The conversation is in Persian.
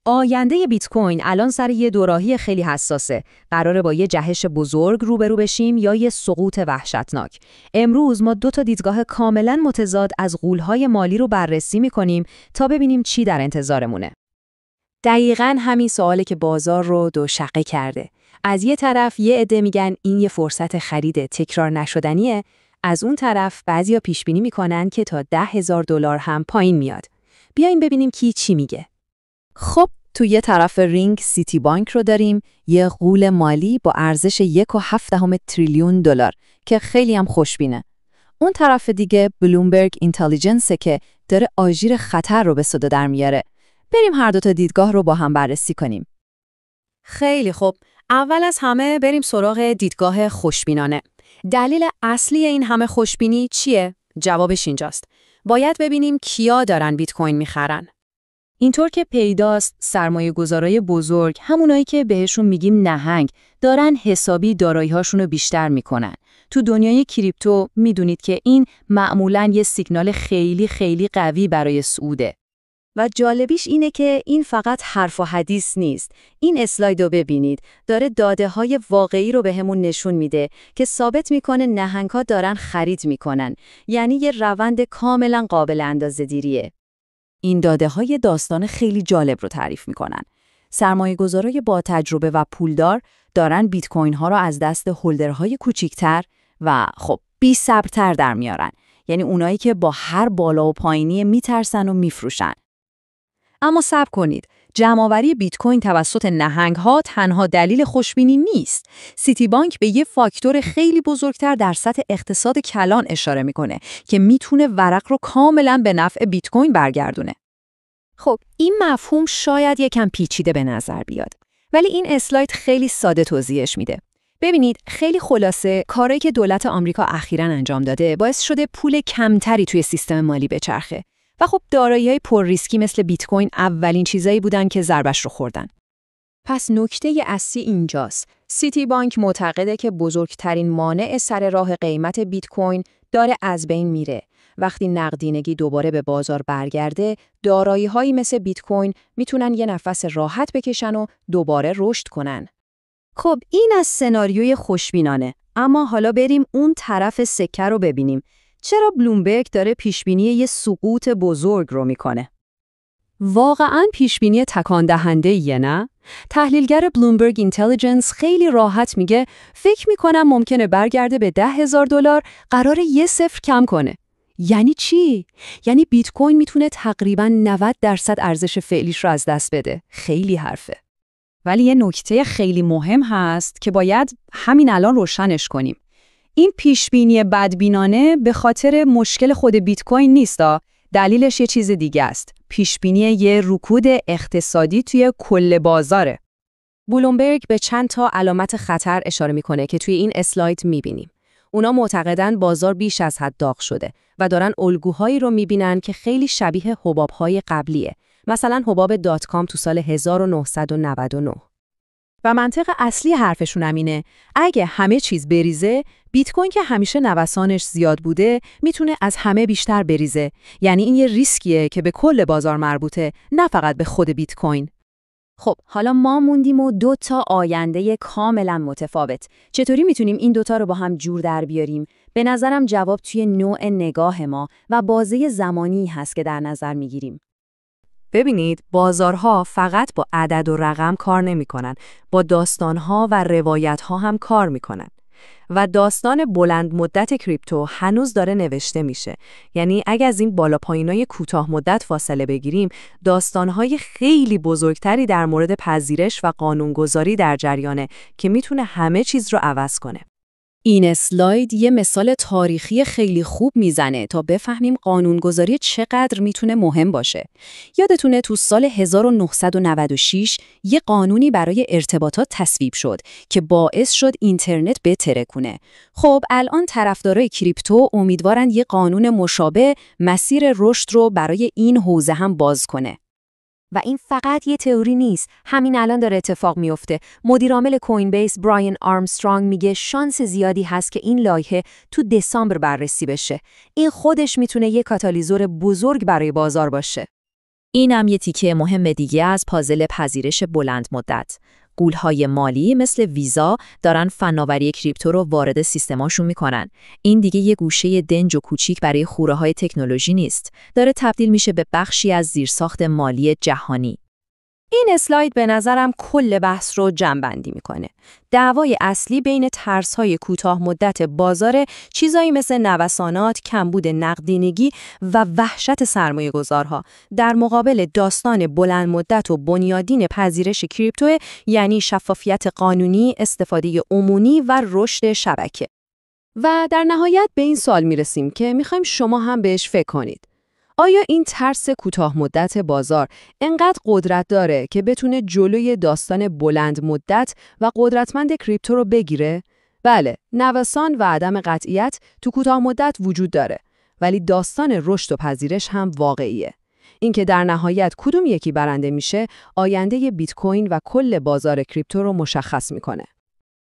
آینده بیت کوین الان سر یه دوراهی خیلی حساسه. قراره با یه جهش بزرگ روبرو بشیم یا یه سقوط وحشتناک. امروز ما 2 دیدگاه کاملا متضاد از غول‌های مالی رو بررسی می‌کنیم تا ببینیم چی در انتظارمونه. دقیقاً همین سواله که بازار رو دوشقه کرده. از یه طرف یه عده میگن این یه فرصت خرید تکرار نشدنیه، از اون طرف بعضیا پیش بینی میکنن که تا $10,000 هم پایین میاد. بیایم ببینیم کی چی میگه. خب تو یه طرف رینگ سیتی بانک رو داریم، یه غول مالی با ارزش 1.7 تریلیون دلار که خیلی هم خوشبینه. اون طرف دیگه بلومبرگ اینتلیجنسه که داره آژیر خطر رو به صدا در میاره. بریم هر 2 دیدگاه رو با هم بررسی کنیم. خیلی خوب. اول از همه بریم سراغ دیدگاه خوشبینانه. دلیل اصلی این همه خوشبینی چیه؟ جوابش اینجاست. باید ببینیم کیا دارن بیت کوین میخرن. اینطور که پیداست سرمایه‌گذارای بزرگ، همونایی که بهشون میگیم نهنگ، دارن حسابی دارایی‌هاشون رو بیشتر میکنن. تو دنیای کریپتو میدونید که این معمولاً یه سیگنال خیلی خیلی قوی برای صعوده. و جالبیش اینه که این فقط حرف و حدیث نیست. این اسلایدو ببینید، داره داده‌های واقعی رو بهمون نشون میده که ثابت میکنه نهنگ‌ها دارن خرید میکنن. یعنی یه روند کاملا قابل اندازه‌گیریه. این داده‌های داستان خیلی جالب رو تعریف میکنن. سرمایه‌گذارای با تجربه و پولدار دارن بیت کوین ها رو از دست هولدرهای کوچیک‌تر و خب بی‌صبرتر در میارن. یعنی اونایی که با هر بالا و پایینی میترسن و میفروشن. اما صبر کنید، جمع‌آوری بیت کوین توسط نهنگ‌ها تنها دلیل خوشبینی نیست. سیتی بانک به یه فاکتور خیلی بزرگتر در سطح اقتصاد کلان اشاره میکنه که میتونه ورق رو کاملاً به نفع بیت کوین برگردونه. خب این مفهوم شاید یکم پیچیده به نظر بیاد، ولی این اسلاید خیلی ساده توضیحش میده. ببینید خیلی خلاصه کاری که دولت آمریکا اخیراً انجام داده باعث شده پول کمتری توی سیستم مالی بچرخه. و خب دارایی‌های پر ریسکی مثل بیت کوین اولین چیزایی بودن که ضربش رو خوردن. پس نکته اصلی اینجاست. سیتی بانک معتقده که بزرگترین مانع سر راه قیمت بیت کوین داره از بین میره. وقتی نقدینگی دوباره به بازار برگرده، دارایی‌هایی مثل بیت کوین میتونن یه نفس راحت بکشن و دوباره رشد کنن. خب این از سناریوی خوشبینانه، اما حالا بریم اون طرف سکه رو ببینیم. چرا بلومبرگ داره پیشبینی یه سقوط بزرگ رو میکنه؟ واقعاً پیشبینی تکان دهنده‌ایه نه؟ تحلیلگر بلومبرگ اینتلیجنس خیلی راحت میگه فکر میکنم ممکنه برگرده به $10,000 قراره 0 کم کنه. یعنی چی؟ یعنی بیت کوین میتونه تقریباً 90% ارزش فعلیش رو از دست بده. خیلی حرفه. ولی یه نکته خیلی مهم هست که باید همین الان روشنش کنیم. این پیشبینی بدبینانه به خاطر مشکل خود بیت کوین نیستا، دلیلش یه چیز دیگه است. پیشبینی یه رکود اقتصادی توی کل بازاره. بلومبرگ به چند تا علامت خطر اشاره میکنه که توی این اسلاید میبینیم. اونا معتقدن بازار بیش از حد داغ شده و دارن الگوهایی رو میبینن که خیلی شبیه حباب‌های قبلیه. مثلا حباب .com تو سال 1999. و منطق اصلی حرفشون همینه. اگه همه چیز بریزه، بیت کوین که همیشه نوسانش زیاد بوده، میتونه از همه بیشتر بریزه. یعنی این یه ریسکیه که به کل بازار مربوطه، نه فقط به خود بیت کوین. خب حالا ما موندیم و 2 آینده کاملا متفاوت. چطوری میتونیم این 2 رو با هم جور در بیاریم؟ به نظرم جواب توی نوع نگاه ما و بازه زمانی هست که در نظر میگیریم. ببینید، بازارها فقط با عدد و رقم کار نمی‌کنن، با داستان‌ها و روایت‌ها هم کار می‌کنن. و داستان بلند مدت کریپتو هنوز داره نوشته میشه. یعنی اگه از این بالا پایینای کوتاه مدت فاصله بگیریم، داستان‌های خیلی بزرگتری در مورد پذیرش و قانونگذاری در جریانه که میتونه همه چیز رو عوض کنه. این اسلاید یه مثال تاریخی خیلی خوب میزنه تا بفهمیم قانونگذاری چقدر میتونه مهم باشه. یادتونه تو سال 1996 یه قانونی برای ارتباطات تصویب شد که باعث شد اینترنت بترکونه. خب الان طرفدارای کریپتو امیدوارن یه قانون مشابه مسیر رشد رو برای این حوزه هم باز کنه. و این فقط یه تئوری نیست، همین الان داره اتفاق میفته. مدیر عامل کوین بیس براین آرمسترانگ میگه شانس زیادی هست که این لایحه تو دسامبر بررسی بشه. این خودش میتونه یه کاتالیزور بزرگ برای بازار باشه. این هم یه تیکه مهم دیگه از پازل پذیرش بلند مدت. غول‌های مالی مثل ویزا دارن فناوری کریپتو رو وارد سیستماشون میکنن. این دیگه یه گوشه دنج و کوچیک برای خوره‌های تکنولوژی نیست. داره تبدیل میشه به بخشی از زیرساخت مالی جهانی. این اسلاید به نظرم کل بحث رو جمع‌بندی میکنه. دعوای اصلی بین ترس‌های کوتاه مدت بازار، چیزایی مثل نوسانات، کمبود نقدینگی و وحشت سرمایه‌گذارها در مقابل داستان بلند مدت و بنیادین پذیرش کریپتو، یعنی شفافیت قانونی، استفاده عمومی و رشد شبکه. و در نهایت به این سوال میرسیم که میخوایم شما هم بهش فکر کنید. آیا این ترس کوتاه مدت بازار انقدر قدرت داره که بتونه جلوی داستان بلند مدت و قدرتمند کریپتو رو بگیره؟ بله، نوسان و عدم قطعیت تو کوتاه مدت وجود داره، ولی داستان رشد و پذیرش هم واقعیه. اینکه در نهایت کدوم یکی برنده میشه، آینده بیت کوین و کل بازار کریپتو رو مشخص میکنه.